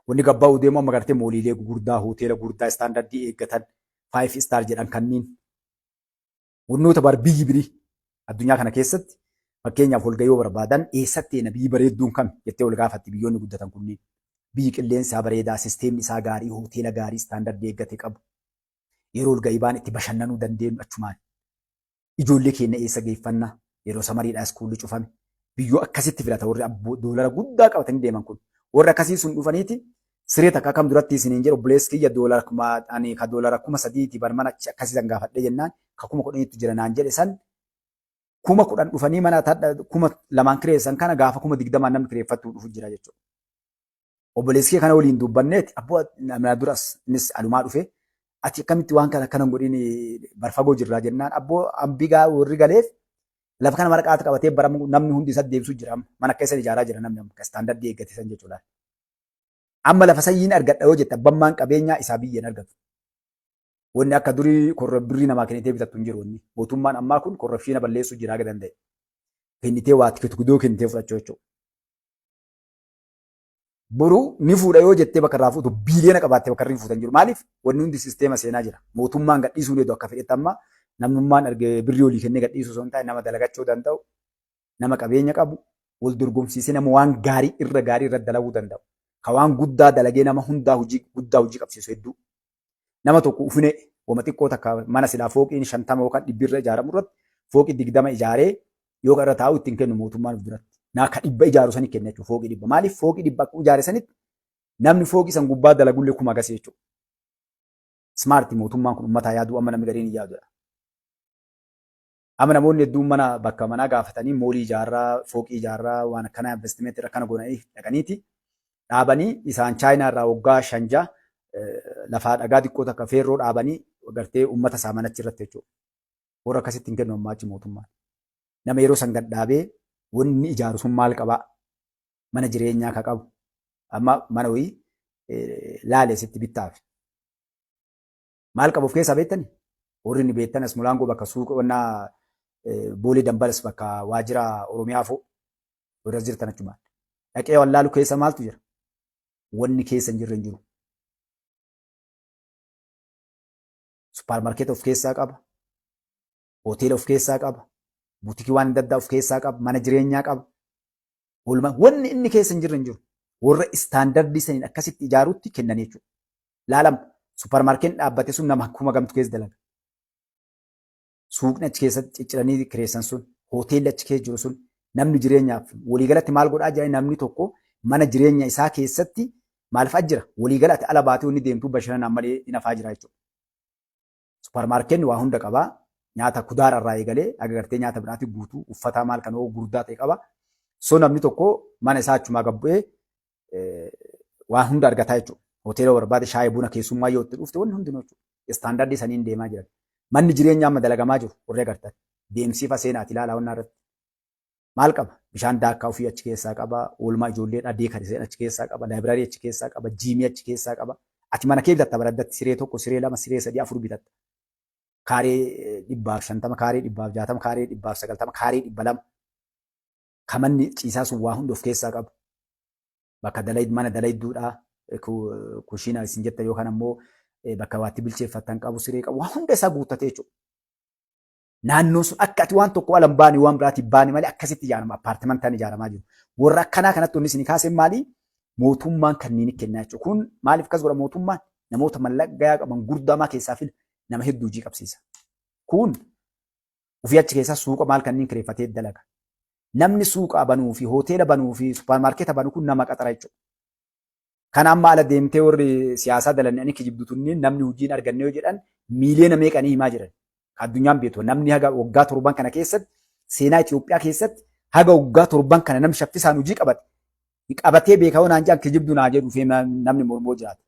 Wanni gabba'u deemu amma gartee mooliilee gurguddaa, hoteela gurguddaa istaandardii eeggatan 5 star jedhan kanniin wannoota biyyi birii addunyaa kana keessatti fakkeenyaaf walgahii yoo barbaadan eessatti biyyi bareedduun kam jettee wal gaafatti biyyoonni guddatan kunniin. Biyyi qilleensi isaa bareedaa, sisteemni isaa gaarii, hoteela gaarii istaandardii eeggate qabu. Yeroo walgahii baan itti bashannanuu dandeenyu achumaan. Ijoollee keenya eessa geeffannaa yeroo samariidhaa iskuulli cufame. Biyyoo akkasitti filata warri doolara guddaa qabatanii deeman kun. Warri akkasii sun dhufaniiti siree takka akkam duratti isiniin jedhu obboleessi kiyya doolara 3,000 barmana akkasiisan gaafadhee jennaan ka 10,000 jira naan jedhe san 10,000 dhufanii mana 2,000 kireessan kana gaafa 20,000 namni kireeffattuu dhufu jira jechuudha. Obboleessi kiyya kana waliin dubbanneeti abboo namna duras innis alumaa dhufe ati akkamitti waan kana akkanan godhin barfagoo jirraa jennaan abboo ambigaa warri galeef lafa kana maraqaata qabatee baramu namni hundi isa deebisuu jira mana keessa ijaaraa jira namni amma istaandardii eeggate san jechuudha. Amma lafa sayyiin argadha yoo jette abbammaan qabeenyaa isaa biyyeen argatu. Wanni akka durii korrobbirii namaa kennitee bitattu hin jiru wanni. Mootummaan ammaa kun korrobshiina balleessuu jiraa danda'e. Kennitee waa tikidoo kennitee fudhachuu jechuudha. Boruu ni fuudha yoo jettee bakka irraa fuutu biiliyoona qabaattee bakka irraa fuutan jiru. Maaliif wanni hundi sisteema seenaa jira. Mootummaan gadhiisuu ni akka fedhetti amma namnummaan argee birrii olii kennee gadhiisuu osoo hin taane nama dalagachuu danda'u, nama qabeenya qabu, wal dorgomsiisee nama waan gaarii irra dalaguu danda'u. Ka waan guddaa dalagee nama hundaa hojii qabsiisu hedduu. Nama tokko ufune wama xiqqoo takka mana silaa fooqiin 50 yookaan 100 irra ijaaramu irratti fooqii 20 ijaaree yoo irra taa'u ittiin kennu mootummaan duratti. Naa ka 100 ijaaru sanii kenna jechuudha fooqii 100. Maaliif fooqii 100 ijaare sanitti namni fooqii san gubbaa dalagullee kuma agasii jechuudha. Smaartii mootummaan kun uummataa yaaduu amma namni gadiin yaadudha. Amma namoonni hedduun bakka manaa gaafatanii moolii ijaarraa, fooqii ijaarraa waan akkanaa investimentii irra kana godhanii dhaqaniiti. Dhaabanii isaan chaayinaa irraa waggaa 5 lafaa dhagaa xiqqoo takka feerroo dhaabanii gartee uummata isaa manachi irratti jechuudha. Warra akkasitti hin kennu ammaa achi mootummaan. Nama yeroo san gad dhaabee wanni ijaaru sun maal qabaa? Mana jireenyaa ka qabu. Amma mana wayii laalee sitti bittaaf. Maal qabuuf keessaa beektanii? Warri inni beektan as mulaangoo bakka suuqa wannaa boolee dambalas bakka waajjira Oromiyaa fa'oo warra jirtan achumaan. Dhaqee wallaalu keessa maaltu jira? Wanni keessa hin jirre hin jiru. Suuparmaarkeeta of keessaa qaba. Hoteela of keessaa qaba. Buutikii waan adda addaa of keessaa qaba. Mana jireenyaa qaba. Wanni inni keessa hin jirre hin jiru. Warra istaandardii saniin akkasitti ijaaruutti kennan jechuudha. Laalama. Suuparmaarkeetiin dhaabbate sun nama akkuma gamtu keessa dalaga. Suuqni achi keessatti cicciranii kireessan sun, hoteelli achi keessa jiru sun, namni jireenyaaf waliigalatti maal godhaa jira namni tokko mana jireenya isaa keessatti maal fa'aa jira? Waliigalatti ala baatee inni deemtuu bashannanaan malee hin hafaa jira jechuudha. Suuparmaarkeetni waa hunda qabaa. Nyaata kudaara irraa eegalee agartee nyaata biraatti guutuu uffataa maal kan gurguddaa ta'e qaba. So namni tokko mana isaa achumaa gabbu'ee waan hunda argataa jechuudha. Hoteela barbaade shaayii buna keessummaa yoo itti dhufte wanni hundinuu jechuudha. Istaandardii saniin deemaa jiran. Manni jireenyaa amma dalagamaa jiru warree agartan. Deemsifa seenaati ilaalaa wannaa irratti. Maal qaba? Bishaan daakkaa ofii achi keessaa qaba. Oolmaa ijoollee dhadhee kan achi keessaa qaba. Laaybiraarii achi keessaa qaba. Jiimii achi keessaa qaba. Ati mana kee bitatta baraddatti siree tokko, siree lama, siree 3, 4 bitatta. Kaaree 150, kaaree 160, kaaree 190, kaaree 200. Kamanni ciisaa sun waa hunda of keessaa qabu. Bakka mana dalayidduudhaa. Kushiina isin jettan yookaan ammoo bakka waatti bilcheeffatan qabu, siree qabu, waan hunda isaa guuttatee jechuudha. Naannoon sun akka ati waan tokko alan baanii waan biraatti baanii malee akkasitti ijaarama. Appaartimantaan ijaaramaa jiru. Warra akkanaa kanatti wanni isin kaasee maali? Mootummaan kanneen kennaa jechuudha. Kun maaliif akkas godha mootummaan? Namoota mallaqa qaban gurguddaa keessaa fila nama hedduu hojii qabsiisa. Kun ofii achi keessaa suuqa maal kanneen kireeffatee dalaga. Namni suuqa banuu fi hoteela banuu fi suuparmaarkeeta banuu kun nama qaxara jechuudha. Kan amma ala deemtee warri siyaasaa dalanii kijibdutunni namni hojiin arganne yoo jedhan miiliyoona meeqanii himaa jiran. Addunyaan beeku namni haga waggaa 7 kana keessatti seenaa Itoophiyaa keessatti haga waggaa 7 kana namni shaffisaan hojii qabatee beekamoo naan jedhan kijibdu naa jedhu fi namni mormoo jiraata.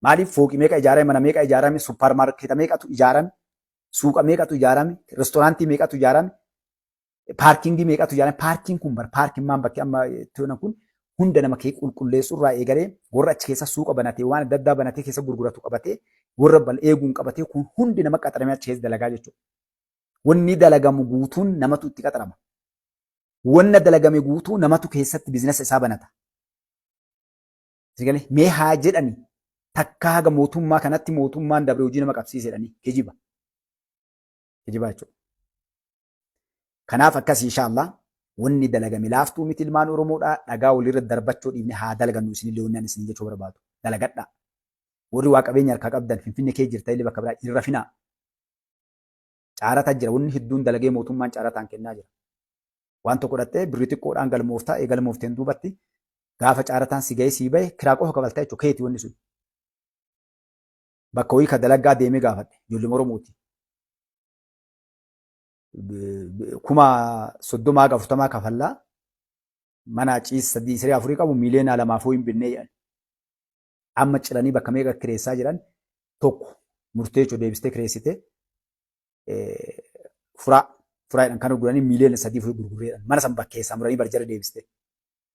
Maaliif fooqii meeqa ijaarame, mana meeqa ijaarame, suuparmaarkeeta meeqatu ijaarame, suuqa meeqatu ijaarame, reestooraantii meeqatu ijaarame, paarkingii meeqatu ijaarame. Paarkiin kun paarkimmaan bakki amma toona kun hunda nama kee qulqulleessuu irraa eegalee warra achi keessa suuqa banatee waan adda addaa banatee keessa gurguratu qabatee warra bal eeguun qabatee kun hundi nama qaxaramee achi keessa dalagaa jechuudha. Wanni dalagamu guutuun namatu itti qaxarama. Wanna dalagame guutuu namatu keessatti biizinasa isaa banata. Sigalee mee haa jedhani takka haga mootummaa kanatti mootummaan dabre hojii nama qabsiisedhani kijiba. Kijiba jechuudha. Kanaaf akkas inshaallah wanni dalagame laaftuu miti ilmaan Oromoodhaa dhagaa walirra darbachuu dhiifne haa dalagannu isinillee wanni ani isin jechuu barbaadu. Dalagadhaa. Warri waa qabeenya harkaa qabdan Finfinnee kee jirta illee bakka biraa irra finaa. Caarataa jira wanni hedduun dalagee mootummaan caarataan kennaa jira. Waan tokko dhattee birrii xiqqoodhaan galmooftaa galmoofteen duubatti gaafa caarataan si gahee sii bahe kiraa qofa kabaltaa jechuudha keeti wanni sun. Bakka wayii ka dalagaa deemee gaafadhe ijoollee Oromooti. 30,000 kafallaa mana ciisa 3-4 qabu miiliyoona 2 hin binnee jedhan. Amma ciranii bakka meeqa kireessaa jiran tokko murtee jechuudha deebistee kireessite furaadhaan kan gurguranii miiliyoona 3 gurgureedhaan mana san bakkeessaa muranii barjara deebiste.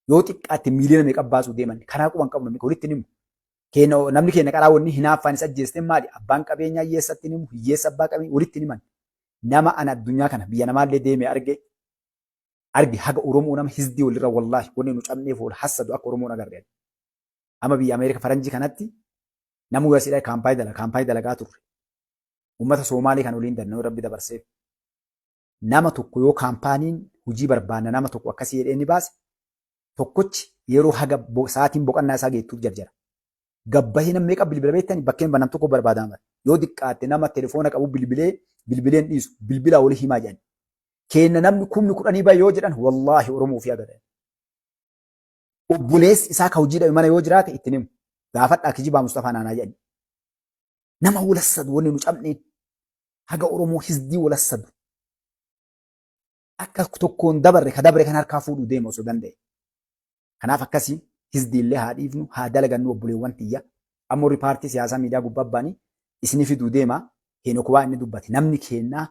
Yoo xiqqaatti miiliyoona meeqa baasuu deeman karaa quban qabu namni walitti himu. Namni keenya qaraa wanni hinaaffaan isa ajjeestee maali? Abbaan qabeenyaa hiyyeessatti himu hiyyeessa abbaa qabeenyaa walitti himan. Nama ana addunyaa kana biyya namaallee deemee arge haga Oromoo nama hizdii walirra wallaahi wanni nu cabneef wal hassadu akka Oromoon agarre. Amma biyya Ameerika faranjii kanatti namu gaasiidhaa kaampaayii dalagaa turre. Uummata Soomaalee kan waliin dannoo rabbi dabarseef. Nama tokko yoo kaampaaniin hojii barbaanna nama tokko akkasii jedhee inni baase tokkochi yeroo haga sa'aatiin boqonnaa isaa geettuuf jarjara. Gabbahee namni meeqa bilbila beektani bakkeen banam tokko barbaadama. Yoo xiqqaatte nama telefoona qabu bilbileen dhiisu bilbilaa walii himaa jedhan. Kenna namni 10,000 bahe yoo jedhan wallaahi Oromoo fi agadan. Obboleessi isaa ka hojii dhabe mana yoo jiraate itti himu. Gaafadhaa kijibaa Mustafaa Naanaa jedhan. Nama walassadu wanni nu cabneen haga Oromoo hizdii walassadu. Akka tokkoon dabarre ka dabre kan harkaa fuudhuu deema osoo danda'e. Kanaaf akkasii hizdiillee haa dhiifnu haa dalagannu obboleewwan tiyya. Amma warri paartii siyaasaa miidiyaa gubbaa ba'anii isinii fiduu deema. Heenokubaa inni dubbate namni keenyaa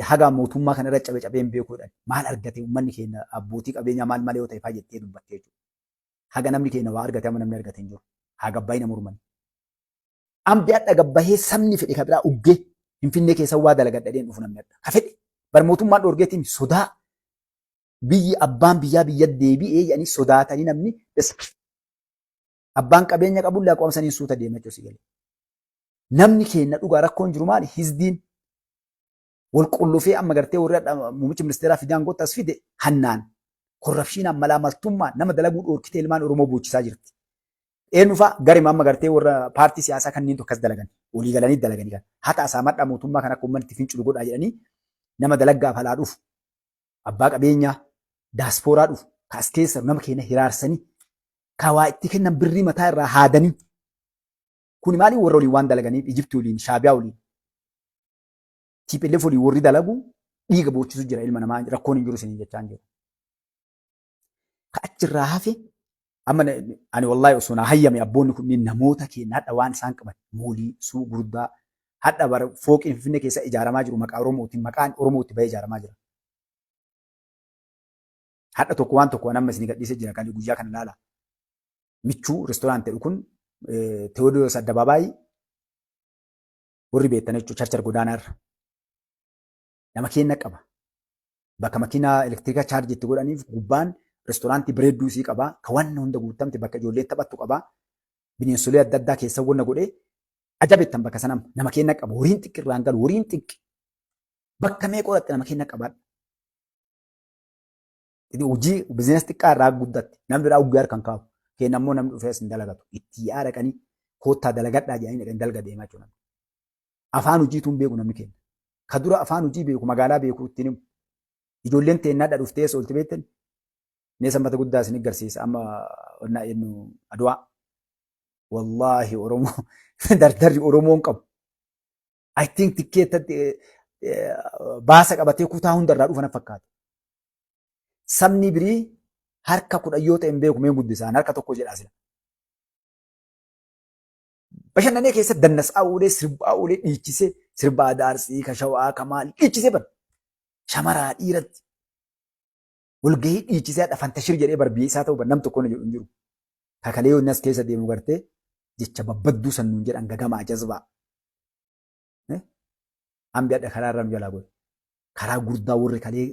haga mootummaa kana irra cabeen beekuudhaan maal argate uummanni keenya abbootii qabeenyaa maal malee yoo ta'e faa jettee dubbattee jechuudha. Haga namni keenya waa argate amma namni argate hin jiru. Haa gabbaa'ii nama mormani. Ambi adda gabbahee sabni fedhe ka biraa uggee Finfinnee keessa waa dalagadhadheen dhufu namni adda. Ka fedhe bar mootummaan dhoorgeetiin sodaa biyyi abbaan biyyaa biyya deebi'ee jedhanii sodaatanii namni abbaan qabeenya qabullaa qoomsanii suuta deema jechuudha. Namni keenya dhugaa rakkoon jiru maali? Hizdiin wal qullufee amma gartee warri muummicha ministeeraa fidaan goottas fide hannaan korrapshiinaan malaamaltummaan nama dalaguu dhoorkitee ilmaan Oromoo boochisaa jirti. Eenyufaa garima amma gartee warra paartii siyaasaa kanneen tokkas dalagan walii galanii dalaganii kan hata asaa madda mootummaa kan akka uummanni fincilu godhaa jedhanii nama dalaggaaf alaa dhufu abbaa qabeenyaa daaspooraa dhufu kaas keessa nama keenya hiraarsanii kawaa itti kennan birrii mataa irraa haadanii. Kuni maali warra waliin waan dalaganiif Ijiptii waliin Shaabiyaa waliin TPLF waliin warri dalagu dhiiga boochisu jira ilma namaa rakkoon hin jiru isin jechaan jiru. Ka achirraa hafe amma ani wallaahi osoo na hayyame abboonni kunniin namoota keenya hadha waan isaan qaban moolii suu gurdaa hadha bara fooqii Finfinnee keessa ijaaramaa jiru maqaa Oromootiin maqaan Oromootti bahee ijaaramaa jira. Hadha tokko waan tokko amma isin gadhiisee jira kan guyyaa kana ilaala. Michuu restoraantii kun Tewoodiroos Addabaabaayii warri beektan jechuudha charchar godaanaa irra. Nama keenya qaba. Bakka makiinaa elektirikaa chaarjii itti godhaniif gubbaan restoraantii bareedduu isii qabaa. Ka waan hunda guutamte bakka ijoolleen taphattu qabaa. Bineensolee adda addaa keessa wanna godhee ajabettan bakka sanam nama keenya qaba. Horiin xiqqi irraan galu horiin xiqqi. Bakka mee qoratte nama keenya qabaadha. Hojii bizinees xiqqaa irraa guddatti namni biraa uggee harkaan kaa'u. Keenya ammoo namni dhufee hin dalagatu. Itti yaa dhaqanii koottaa dalagadhaa jedhanii dhaqanii dalaga deemaa jiru. Afaan hojiituun beeku namni keenya. Ka dura afaan hojii beeku magaalaa beeku ittiin himu. Ijoolleen teennaadha dhuftee oolti beektan. Mee sanbata guddaa isin agarsiisa amma onnaa jennu Adwaa. Wallaahi Oromoo dardarri Oromoon qabu. I think tikkeettatti baasa qabatee kutaa hundarraa dhufan fakkaata. Sabni birii harka 10 yoo ta'e beeku mee guddisaan harka tokko jedhaa sila. Bashannanee keessatti dannasaa uulee sirbaa uulee dhiichisee sirbaa daarsii ka shawaa ka maal dhiichisee bara. Shamaraa dhiiratti walgahii dhiichisee hadha fantashir jedhee barbiyee isaa ta'u nam tokkoon jedhu hin jiru. Kakalee yoon as keessa deemu gartee jecha babbadduu sannuun jedhan gagamaa jazbaa. Ambi hadha karaarraa nu jalaa godhe. Karaa guddaa warri kalee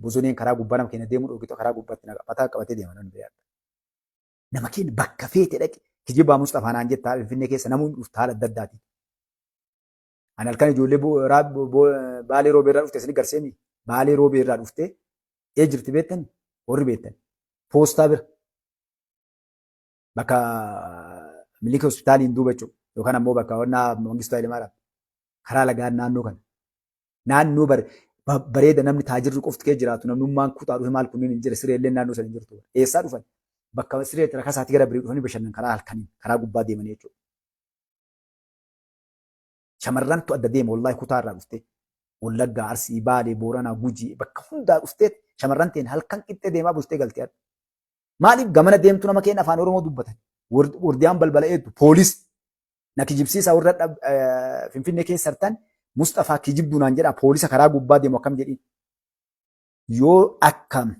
bosoneen karaa gubbaa nama keenya deemuu dhoogitoo karaa gubbaatti mataa qabatee deeman. Nama keenya bakka feete dhaqe kijibaa Mustafaa naan jettaa Finfinnee keessa namoonni dhuftu haala adda addaati. Ani halkan ijoollee Baalee Roobee irraa dhufte isin garseemi. Baalee Roobee irraa dhuftee jirti beektani? Warri beektani. Poostaa bira bakka Miliika hospitaaliin duuba jechuudha. Yookaan ammoo bakka wannaa Mangistuu Hayilemaariyaam karaa lagaan naannoo kana. Naannoo bareeda namni taajirri qofti kee jiraatu namnummaan kutaa dhufe maal kunniin hin jire siree illee naannoo sana hin jirtu. Eessaa dhufan? Bakka siree rakaa isaatii gara birii dhufanii bashannan karaa halkanii karaa gubbaa deemanii jechuudha. Shamarrantu adda deema wallaahi kutaa irraa dhuftee Wallaggaa, Arsii, Baalee, Booranaa, Gujii bakka hundaa dhuftee shamarran ta'een halkan qixxee deemaa bultee galtee. Maaliif gamana deemtu nama keenya afaan Oromoo dubbatan? Wardiyaan balbala eegdu poolis na kijibsiisaa warra Finfinnee keessa sartan Mustafaa kijibduu naan jedhaa poolisa karaa gubbaa deemu akkam jedhiin. Yoo akkam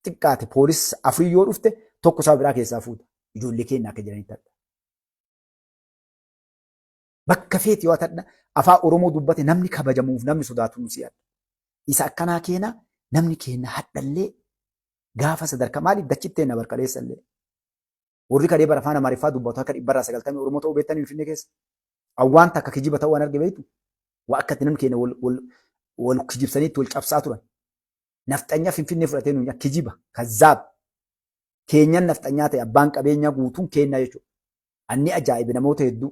xiqqaate poolis afurii yoo dhufte tokko isaa biraa keessaa fuuta. Ijoollee keenya akka jiranitti adda. Bakka feeti yoo ta'edha afaan Oromoo dubbate namni kabajamuuf namni sodaatu nu si'adha. Isa akkanaa keena namni keenya hadhallee gaafa sadarkaa maaliif dachitteen na barqaleessallee. Warri kadhee bara afaan Amaariffaa dubbatu akka 190 Oromoo ta'uu beektanii Finfinnee keessa. Awwaan takka kijiba ta'uu waan arge beektu. Waa akkatti namni keenya wal kijibsaniitti wal cabsaa turan. Nafxanyaa Finfinnee fudhatee nuyi kijiba kazzaab. Keenyan nafxanyaa ta'e abbaan qabeenyaa guutuun keenyaa jechuudha. Anni ajaa'iba namoota hedduu